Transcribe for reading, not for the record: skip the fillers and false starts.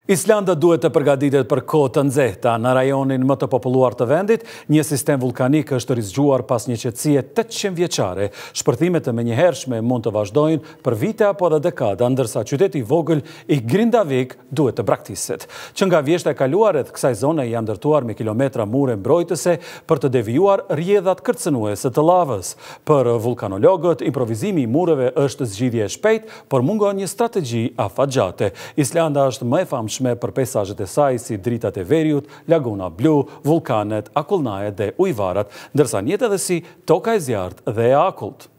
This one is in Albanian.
Islanda duhet të përgatitet për kohë të nxehta. Në rajonin më të populluar të vendit, një sistem vulkanik është rizgjuar pas një qetësie 800 vjeçare. Shpërthimet e menjëhershme mund të vazhdojnë për vite apo edhe dekada, ndërsa qyteti i vogël i Grindavik duhet të braktiset. Që nga vjeshta e kaluar rreth kësaj zone janë ndërtuar me kilometra mure mbrojtëse për të devijuar rrjedhat kërcënuese të lavës. Për vulkanologët, improvizimi i mureve është zgjidhje e shpejtë, por mungon një strategji afatgjate. Islanda është më e famshme për pejsazhet e saj si dritat e veriut, Laguna Blu, vulkanet, akullnajet dhe ujvarat, ndërsa njët edhe si toka e zjarrt dhe e akullt.